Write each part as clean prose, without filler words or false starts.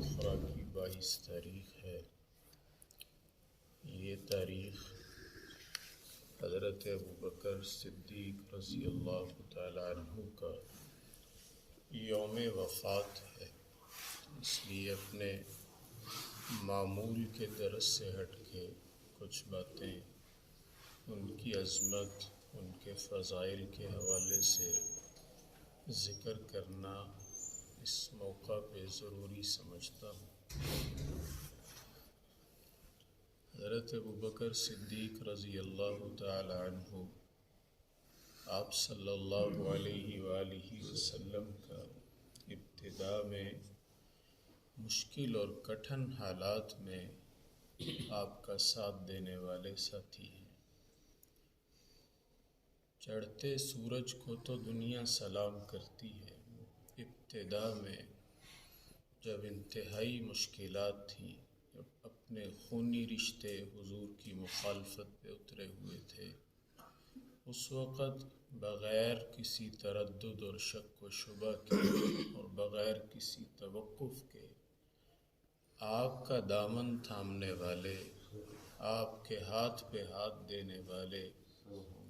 الاخرى کی 22 تاریخ ہے۔ یہ تاریخ حضرت ابوبکر صدیق رضی اللہ تعالی عنہ کا یوم وفات ہے، اس لیے اپنے معمول کے درس سے ہٹ کے کچھ باتیں ان کی عظمت، ان کے فضائل کے حوالے سے ذکر کرنا اس موقع پہ ضروری سمجھتا ہوں۔ حضرت ابوبکر صدیق رضی اللہ تعالی عنہ آپ صلی اللہ علیہ وآلہ وسلم کا ابتدا میں مشکل اور کٹھن حالات میں آپ کا ساتھ دینے والے ساتھی ہیں۔ چڑھتے سورج کو تو دنیا سلام کرتی ہے، ابتدا میں جب انتہائی مشکلات تھیں، جب اپنے خونی رشتے حضور کی مخالفت پہ اترے ہوئے تھے، اس وقت بغیر کسی تردد اور شک و شبہ کے اور بغیر کسی توقف کے آپ کا دامن تھامنے والے، آپ کے ہاتھ پہ ہاتھ دینے والے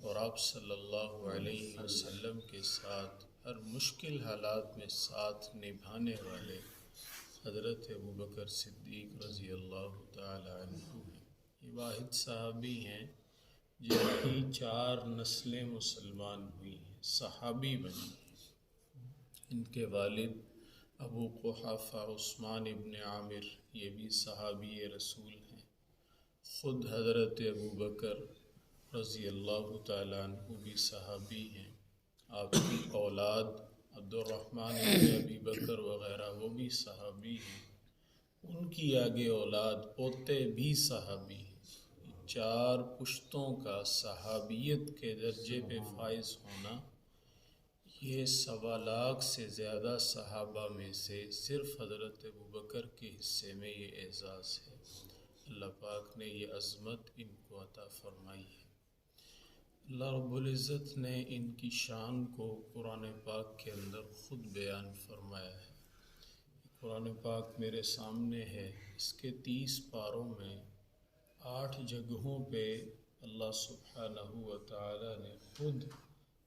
اور آپ صلی اللہ علیہ وسلم کے ساتھ ہر مشکل حالات میں ساتھ نبھانے والے حضرت ابوبکر صدیق رضی اللہ تعالی عنہ ہیں۔ یہ واحد صحابی ہیں جن کی 4 نسلیں مسلمان ہوئی ہیں، صحابی بنی ہیں۔ ان کے والد ابو قحافہ عثمان ابن عامر یہ بھی صحابی رسول ہیں۔ خود حضرت ابوبکر رضی اللہ تعالیٰ عنہ بھی صحابی ہیں۔ آپ کی اولاد عبد الرحمن بن ابی بکر وغیرہ وہ بھی صحابی ہیں۔ ان کی آگے اولاد پوتے بھی صحابی ہیں۔ 4 پشتوں کا صحابیت کے درجے پہ فائز ہونا، یہ 1.25 لاکھ سے زیادہ صحابہ میں سے صرف حضرت ابوبکر کے حصے میں یہ اعزاز ہے۔ اللہ پاک نے یہ عظمت ان کو عطا فرمائی ہے۔ اللہ رب العزت نے ان کی شان کو قرآن پاک کے اندر خود بیان فرمایا ہے۔ قرآن پاک میرے سامنے ہے، اس کے 30 پاروں میں 8 جگہوں پہ اللہ سبحانہ و تعالی نے خود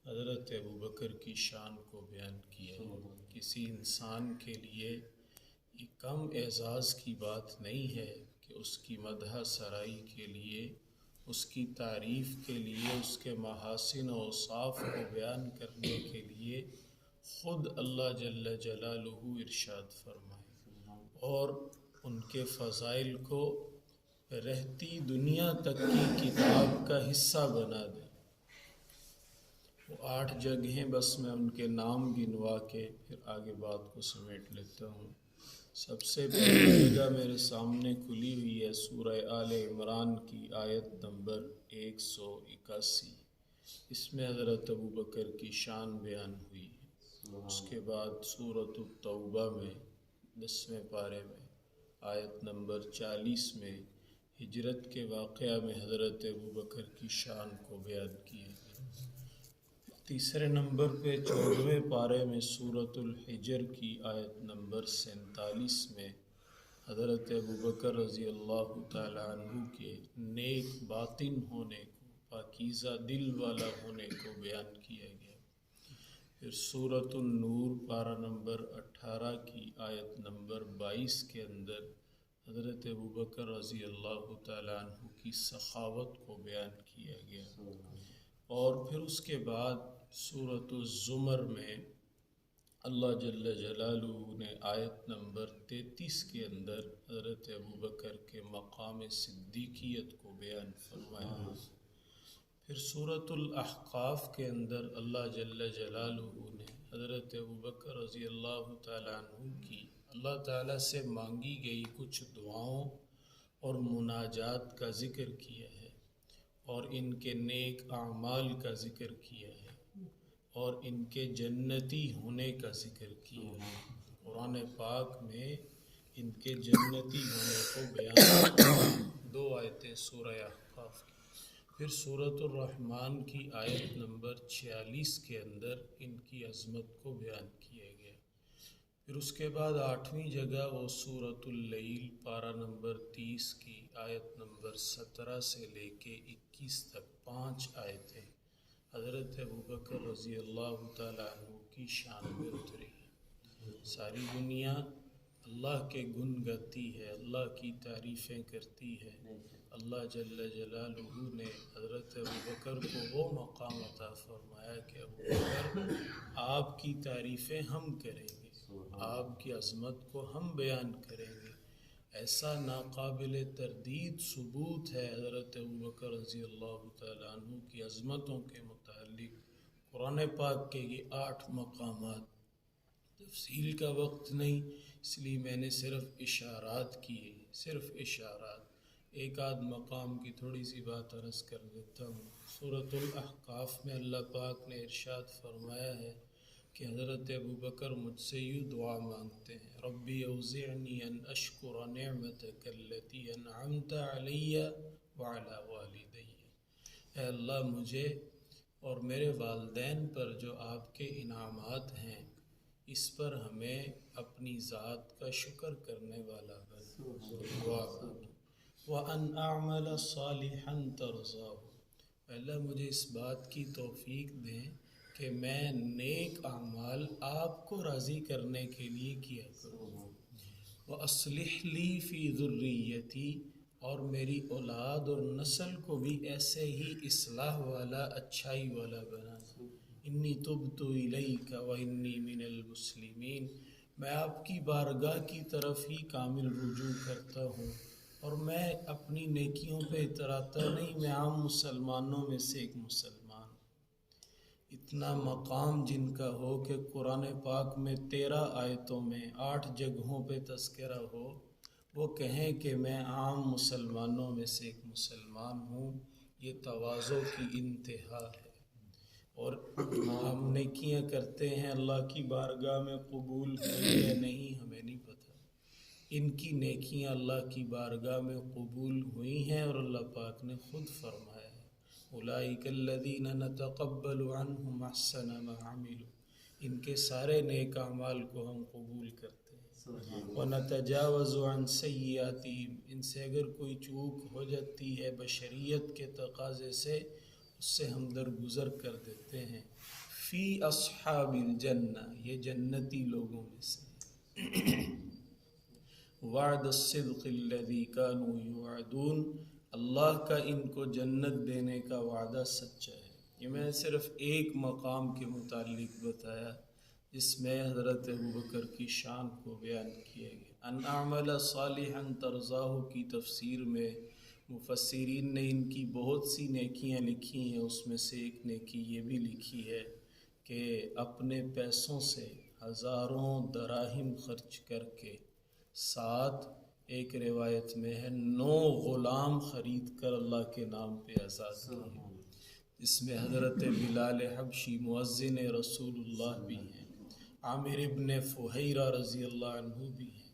حضرت ابوبکر کی شان کو بیان کیا ہے۔ کسی انسان کے لیے یہ کم اعزاز کی بات نہیں ہے کہ اس کی مدح سرائی کے لیے، اس کی تعریف کے لیے، اس کے محاسن و اوصاف کو بیان کرنے کے لیے خود اللہ جل جلالہ ارشاد فرمائے اور ان کے فضائل کو رہتی دنیا تک کی کتاب کا حصہ بنا دے۔ وہ 8 جگہیں بس میں ان کے نام گنوا کے پھر آگے بات کو سمیٹ لیتا ہوں۔ سب سے پہلی جگہ میرے سامنے کھلی ہوئی ہے سورہ آل عمران کی آیت نمبر 181۔ اس میں حضرت ابوبکر کی شان بیان ہوئی ہے۔ اس کے بعد سورۃ التوبہ میں 10ویں پارے میں آیت نمبر 40 میں ہجرت کے واقعہ میں حضرت ابوبکر کی شان کو بیان کیا گیا۔ تیسرے نمبر پہ 14ویں پارے میں سورۃ الحجر کی آیت نمبر 47 میں حضرت ابوبکر رضی اللہ تعالی عنہ کے نیک باطن ہونے کو، پاکیزہ دل والا ہونے کو بیان کیا گیا۔ پھر سورۃ النور پارہ نمبر 18 کی آیت نمبر 22 کے اندر حضرت ابوبکر رضی اللہ تعالی عنہ کی سخاوت کو بیان کیا گیا۔ اور پھر اس کے بعد سورۃ الزمر میں اللہ جل جلالہ نے آیت نمبر 33 کے اندر حضرت ابوبکر کے مقام صدیقیت کو بیان فرمایا۔ پھر سورۃ الاحقاف کے اندر اللہ جل جلالہ نے حضرت ابوبکر رضی اللہ تعالیٰ عنہ کی اللہ تعالیٰ سے مانگی گئی کچھ دعاؤں اور مناجات کا ذکر کیا ہے اور ان کے نیک اعمال کا ذکر کیا ہے اور ان کے جنتی ہونے کا ذکر کیا ہے۔ قرآن پاک میں ان کے جنتی ہونے کو بیان 2 آیتیں سورہ احقاف کی۔ پھر سورۃ الرحمن کی آیت نمبر 46 کے اندر ان کی عظمت کو بیان کیا گیا۔ پھر اس کے بعد 8ویں جگہ وہ سورۃ اللیل پارہ نمبر 30 کی آیت نمبر 17 سے لے کے 21 تک 5 آیتیں حضرت ابوبکر رضی اللہ تعالیٰ عنہ کی شان میں اتری ہیں۔ ساری دنیا اللہ کے گن گاتی ہے، اللہ کی تعریفیں کرتی ہے۔ اللہ جل جلالہ نے حضرت ابوبکر کو وہ مقام عطا فرمایا کہ ابوبکر آپ کی تعریفیں ہم کریں گے، آپ کی عظمت کو ہم بیان کریں گے۔ ایسا ناقابل تردید ثبوت ہے حضرت ابوبکر رضی اللہ تعالیٰ عنہ کی عظمتوں کے متعلق قرآن پاک کے یہ 8 مقامات۔ تفصیل کا وقت نہیں، اس لیے میں نے صرف اشارات کیے، صرف اشارات۔ ایک آدھ مقام کی تھوڑی سی بات عرض کر دیتا ہوں۔ سورۃ الاحقاف میں اللہ پاک نے ارشاد فرمایا ہے کہ حضرت ابوبکر مجھ سے یوں دعا مانگتے ہیں، ربی اوزعنی ان اشکر نعمتک التی انعمت علی وعلی والدی۔ اے اللہ مجھے اور میرے والدین پر جو آپ کے انعامات ہیں اس پر ہمیں اپنی ذات کا شکر کرنے والا بن، وَأَنْ أَعْمَلَ صَالِحًا تَرْضَاهُ۔ اللہ مجھے اس بات کی توفیق دیں کہ میں نیک اعمال آپ کو راضی کرنے کے لیے کیا کروں۔ وَأَصْلِحْ لِي فِي ذُرِّيَّتِي، اور میری اولاد اور نسل کو بھی ایسے ہی اصلاح والا، اچھائی والا بنا۔ انی تبت الیک وانی من المسلمین، میں آپ کی بارگاہ کی طرف ہی کامل رجوع کرتا ہوں، اور میں اپنی نیکیوں پہ اتراتا نہیں، میں عام مسلمانوں میں سے ایک مسلمان۔ اتنا مقام جن کا ہو کہ قرآن پاک میں 13 آیتوں میں 8 جگہوں پہ تذکرہ ہو، وہ کہیں کہ میں عام مسلمانوں میں سے ایک مسلمان ہوں، یہ تواضع کی انتہا ہے۔ اور ہم نیکیاں کرتے ہیں، اللہ کی بارگاہ میں قبول ہوئی یا نہیں ہمیں نہیں پتہ۔ ان کی نیکیاں اللہ کی بارگاہ میں قبول ہوئی ہیں، اور اللہ پاک نے خود فرمایا ہے اولئک الذین نتقبل عنہم احسن ما عملوا، ان کے سارے نیک اعمال کو ہم قبول کرتے ہیں۔ ونتجاوز عن سیئاتہم، ان سے اگر کوئی چوک ہو جاتی ہے بشریت کے تقاضے سے، اس سے ہم درگزر کر دیتے ہیں۔ فی اصحاب الجنہ، یہ جنتی لوگوں میں سے۔ وعد الصدق الذی کانوا یوعدون، اللہ کا ان کو جنت دینے کا وعدہ سچا ہے۔ یہ میں نے صرف ایک مقام کے متعلق بتایا جس میں حضرت ابوبکر کی شان کو بیان کیا گیا۔ ان اعمل صالحا ترضاہ کی تفسیر میں مفسرین نے ان کی بہت سی نیکیاں لکھی ہیں، اس میں سے ایک نیکی یہ بھی لکھی ہے کہ اپنے پیسوں سے ہزاروں دراہم خرچ کر کے 7، ایک روایت میں ہے 9 غلام خرید کر اللہ کے نام پہ آزاد کیے، جس میں حضرت بلال حبشی مؤذن رسول اللہ بھی ہیں، عامر ابن فہیرہ رضی اللہ عنہ بھی ہیں،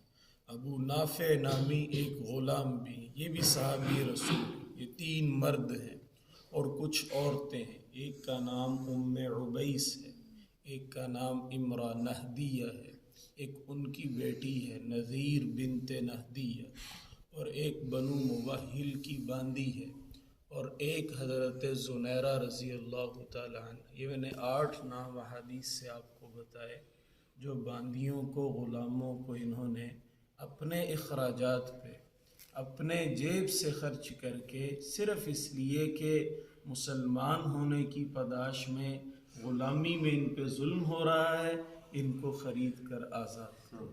ابو نافع نامی ایک غلام بھی، یہ بھی صحابی رسول، یہ 3 مرد ہیں اور کچھ عورتیں ہیں۔ ایک کا نام ام عبیس ہے، ایک کا نام امرا نہدیہ ہے، ایک ان کی بیٹی ہے نذیر بنت نہدیہ، اور ایک بنو موہل کی باندی ہے، اور ایک حضرت زنیرہ رضی اللہ تعالیٰ عنہ۔ یہ میں نے 8 نام احادیث سے آپ کو بتائے جو باندیوں کو، غلاموں کو انہوں نے اپنے اخراجات پہ اپنے جیب سے خرچ کر کے، صرف اس لیے کہ مسلمان ہونے کی پاداش میں غلامی میں ان پہ ظلم ہو رہا ہے، ان کو خرید کر آزاد کرو۔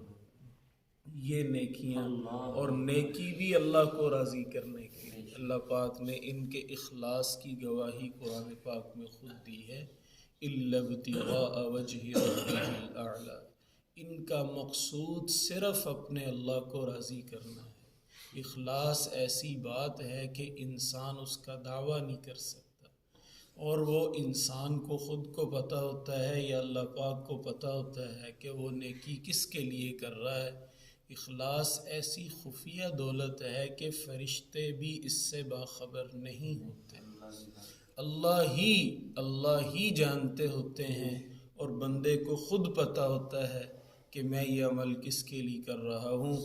یہ نیکیاں، اور نیکی بھی اللہ کو راضی کرنے کے لیے اللہ پاک نے ان کے اخلاص کی گواہی قرآن پاک میں خود دی ہے۔ إِلَّا ابْتِغَاءَ وَجْهِ رَبِّهِ الْأَعْلَىٰ، ان کا مقصود صرف اپنے اللہ کو راضی کرنا ہے۔ اخلاص ایسی بات ہے کہ انسان اس کا دعویٰ نہیں کر سکتا، اور وہ انسان کو خود کو پتہ ہوتا ہے یا اللہ پاک کو پتہ ہوتا ہے کہ وہ نیکی کس کے لیے کر رہا ہے۔ اخلاص ایسی خفیہ دولت ہے کہ فرشتے بھی اس سے باخبر نہیں ہوتے، اللہ ہی جانتے ہوتے ہیں، اور بندے کو خود پتہ ہوتا ہے کہ میں یہ عمل کس کے لیے کر رہا ہوں،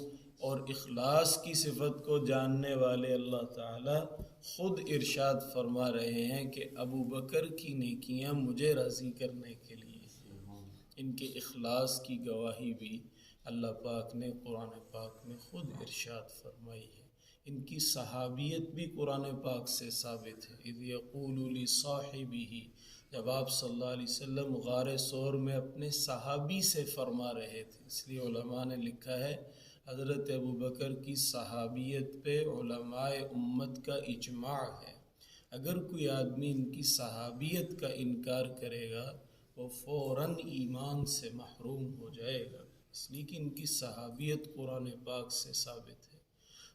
اور اخلاص کی صفت کو جاننے والے اللہ تعالیٰ خود ارشاد فرما رہے ہیں کہ ابو بکر کی نیکیاں مجھے راضی کرنے کے لیے ہیں۔ ان کے اخلاص کی گواہی بھی اللہ پاک نے قرآن پاک میں خود ارشاد فرمائی ہے۔ ان کی صحابیت بھی قرآن پاک سے ثابت ہے۔ اذ یقول لصاحبہ، جب آپ صلی اللہ علیہ وسلم غار ثور میں اپنے صحابی سے فرما رہے تھے، اس لیے علماء نے لکھا ہے حضرت ابو بکر کی صحابیت پہ علماء امت کا اجماع ہے۔ اگر کوئی آدمی ان کی صحابیت کا انکار کرے گا وہ فوراً ایمان سے محروم ہو جائے گا، اس لیے کہ ان کی صحابیت قرآن پاک سے ثابت ہے۔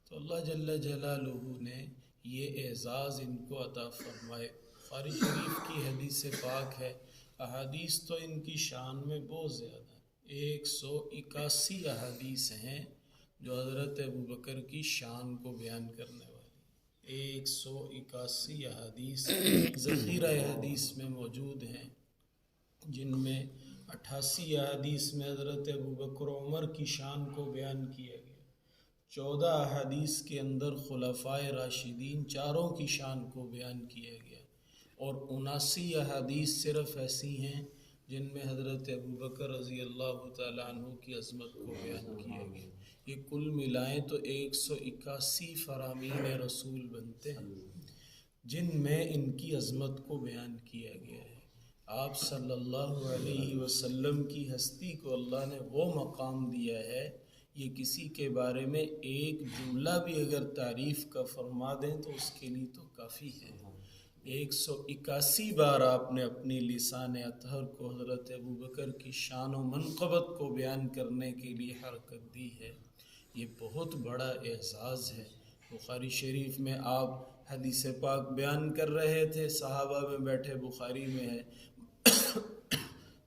تو اللہ جل جلالہ نے یہ اعزاز ان کو عطا فرمائے۔ بخاری شریف کی حدیث پاک ہے، احادیث تو ان کی شان میں بہت زیادہ ہیں، 181 احادیث ہیں جو حضرت ابو بکر کی شان کو بیان کرنے والی، 181 احادیث ذخیرہ حدیث میں موجود ہیں، جن میں 88 احادیث میں حضرت ابو بکر و عمر کی شان کو بیان کیا گیا، 14 احادیث کے اندر خلفائے راشدین چاروں کی شان کو بیان کیا گیا، اور 79 احادیث صرف ایسی ہیں جن میں حضرت ابو بکر رضی اللہ تعالیٰ عنہ کی عظمت کو بیان کیا گیا۔ یہ کل ملائیں تو 181 فرامین رسول بنتے ہیں جن میں ان کی عظمت کو بیان کیا گیا ہے۔ آپ صلی اللہ علیہ وسلم کی ہستی کو اللہ نے وہ مقام دیا ہے، یہ کسی کے بارے میں ایک جملہ بھی اگر تعریف کا فرما دیں تو اس کے لیے تو کافی ہے۔ 181 بار آپ نے اپنی لسان اطہر کو حضرت ابو بکر کی شان و منقبت کو بیان کرنے کے لیے حرکت دی ہے، یہ بہت بڑا اعزاز ہے۔ بخاری شریف میں آپ حدیث پاک بیان کر رہے تھے، صحابہ میں بیٹھے، بخاری میں ہے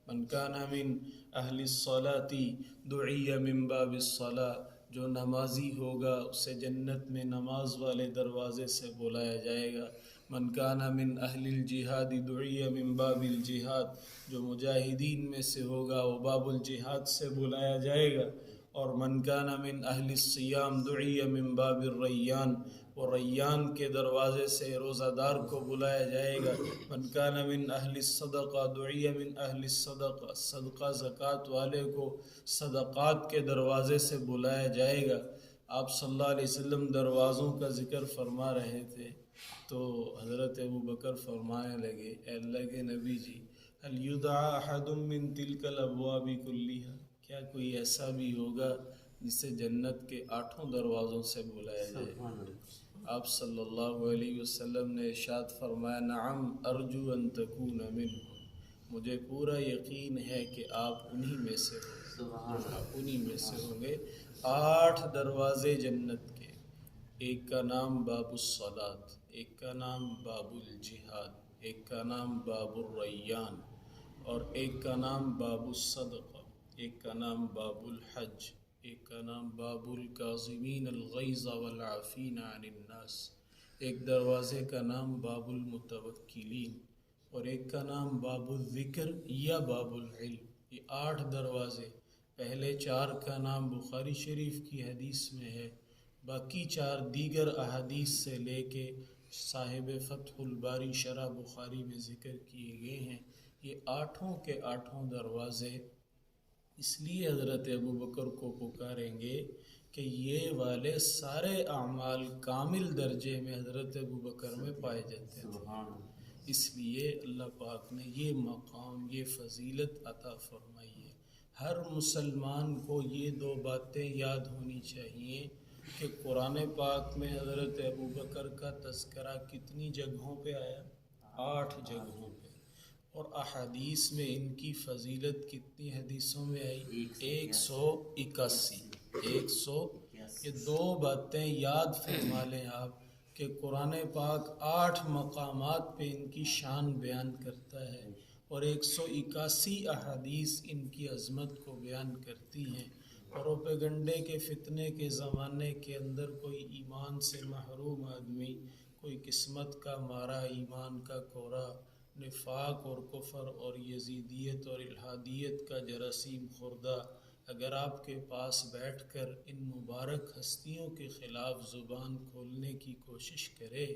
من کان من اہل الصلاة دعی من باب الصلاة، جو نمازی ہوگا اسے جنت میں نماز والے دروازے سے بلایا جائے گا۔ من کان من اہل الجہاد دعی من باب الجہاد، جو مجاہدین میں سے ہوگا وہ باب الجہاد سے بلایا جائے گا۔ اور من کان من اہل الصیام دعی من باب الریان، وہ ریان کے دروازے سے روزہ دار کو بلایا جائے گا۔ من کان من اہل الصدقہ دعی من اہل الصدقہ، صدقہ زکوٰۃ والے کو صدقات کے دروازے سے بلایا جائے گا۔ آپ صلی اللہ علیہ وسلم دروازوں کا ذکر فرما رہے تھے تو حضرت ابو بکر فرمانے لگے، اے اللہ کے نبی جی، هل یدعى احد من تلك الابواب كلها، کیا کوئی ایسا بھی ہوگا جسے جنت کے 8 دروازوں سے بلایا جائے؟ آپ صلی اللہ علیہ وسلم نے ارشاد فرمایا، نعم ارجو ان تکون منہم، مجھے پورا یقین ہے کہ آپ انہی میں سے ہوں، آپ انہی میں سے ہوں گے۔ 8 دروازے جنت کے، ایک کا نام باب الصلاۃ، ایک کا نام باب الجہاد، ایک کا نام باب الریان، اور ایک کا نام باب الصدقہ، ایک کا نام باب الحج، ایک کا نام باب الکاظمین الغیظ والعافین عن الناس، ایک دروازے کا نام باب المتوکلین، اور ایک کا نام باب الذکر یا باب العلم۔ یہ 8 دروازے، پہلے 4 کا نام بخاری شریف کی حدیث میں ہے، باقی 4 دیگر احادیث سے لے کے صاحب فتح الباری شرح بخاری میں ذکر کیے گئے ہیں۔ یہ 8 کے 8 دروازے اس لیے حضرت ابو بکر کو پکاریں گے کہ یہ والے سارے اعمال کامل درجے میں حضرت ابو بکر میں پائے جاتے تھے، اس لیے اللہ پاک نے یہ مقام، یہ فضیلت عطا فرمائی ہے۔ ہر مسلمان کو یہ 2 باتیں یاد ہونی چاہیے کہ قرآن پاک میں حضرت ابو بکر کا تذکرہ کتنی جگہوں پہ آیا؟ 8 جگہوں پہ، اور احادیث میں ان کی فضیلت کتنی حدیثوں میں آئی؟ 181۔ یہ 2 باتیں یاد فرما لیں آپ کہ قرآن پاک 8 مقامات پہ ان کی شان بیان کرتا ہے، اور 181 احادیث ان کی عظمت کو بیان کرتی ہیں۔ پروپیگنڈے کے فتنے کے زمانے کے اندر کوئی ایمان سے محروم آدمی، کوئی قسمت کا مارا، ایمان کا کورا، نفاق اور کفر اور یزیدیت اور الحادیت کا جراثیم خوردہ اگر آپ کے پاس بیٹھ کر ان مبارک ہستیوں کے خلاف زبان کھولنے کی کوشش کرے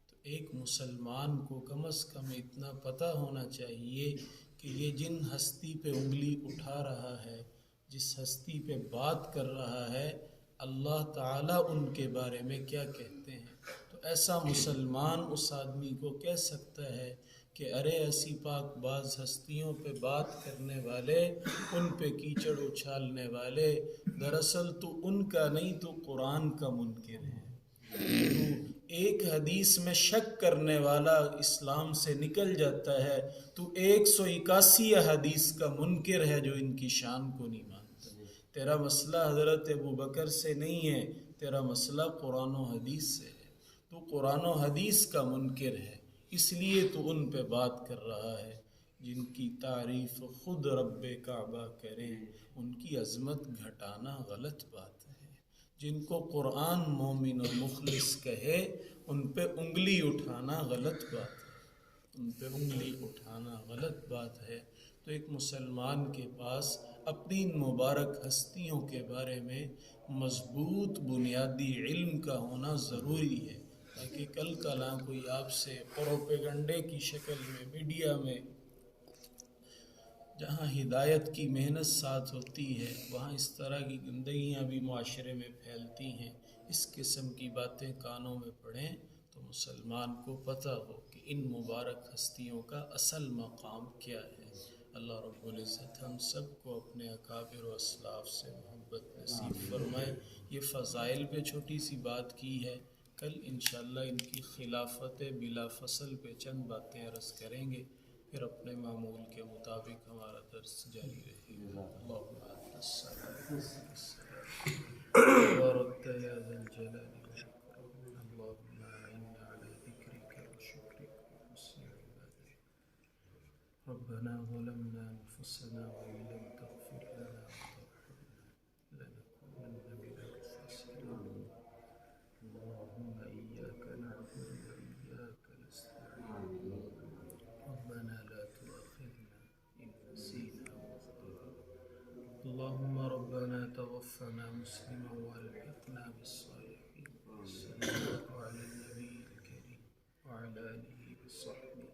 تو ایک مسلمان کو کم از کم اتنا پتہ ہونا چاہیے کہ یہ جن ہستی پہ انگلی اٹھا رہا ہے، جس ہستی پہ بات کر رہا ہے، اللہ تعالیٰ ان کے بارے میں کیا کہتے ہیں۔ تو ایسا مسلمان اس آدمی کو کہہ سکتا ہے کہ ارے ایسی پاک باز ہستیوں پہ بات کرنے والے، ان پہ کیچڑ اچھالنے والے، دراصل تو ان کا نہیں، تو قرآن کا منکر ہے۔ تو ایک حدیث میں شک کرنے والا اسلام سے نکل جاتا ہے، تو 181 حدیث کا منکر ہے جو ان کی شان کو نہیں مانتا۔ تیرا مسئلہ حضرت ابو بکر سے نہیں ہے، تیرا مسئلہ قرآن و حدیث سے ہے۔ تو قرآن و حدیث کا منکر ہے، اس لیے تو ان پہ بات کر رہا ہے۔ جن کی تعریف خود رب کعبہ کرے، ان کی عظمت گھٹانا غلط بات ہے۔ جن کو قرآن مومن و مخلص کہے، ان پہ انگلی اٹھانا غلط بات ہے، ان پہ انگلی اٹھانا غلط بات ہے۔ تو ایک مسلمان کے پاس اپنی مبارک ہستیوں کے بارے میں مضبوط بنیادی علم کا ہونا ضروری ہے، تاکہ کل کلاں کوئی آپ سے پروپیگنڈے کی شکل میں میڈیا میں، جہاں ہدایت کی محنت ساتھ ہوتی ہے، وہاں اس طرح کی گندگیاں بھی معاشرے میں پھیلتی ہیں، اس قسم کی باتیں کانوں میں پڑیں تو مسلمان کو پتہ ہو کہ ان مبارک ہستیوں کا اصل مقام کیا ہے۔ اللہ رب العزت ہم سب کو اپنے اکابر و اسلاف سے محبت نصیب فرمائے۔ یہ فضائل پہ چھوٹی سی بات کی ہے، کل انشاءاللہ ان کی خلافت بلا فصل پہ چند باتیں عرض کریں گے، پھر اپنے معمول کے مطابق ہمارا درس جاری رہے گا۔ اللہم انت السلام وبارکت یا ذا الجلال والاکرام، اللہم اعنا علی ذکرک وشکرک وحسن عبادتک۔ ربنا ظلمنا انفسنا وان لم تغفر لنا وترحمنا لنكونن من الخاسرين۔ اللهم إياك نعبد وإياك نستعين، ربنا لا تؤاخذنا إن نسينا واخطأنا، اللهم ربنا توفنا مسلما وألحقنا بالصالحين۔ صلى الله على النبي الكريم وعلى آله وصحبه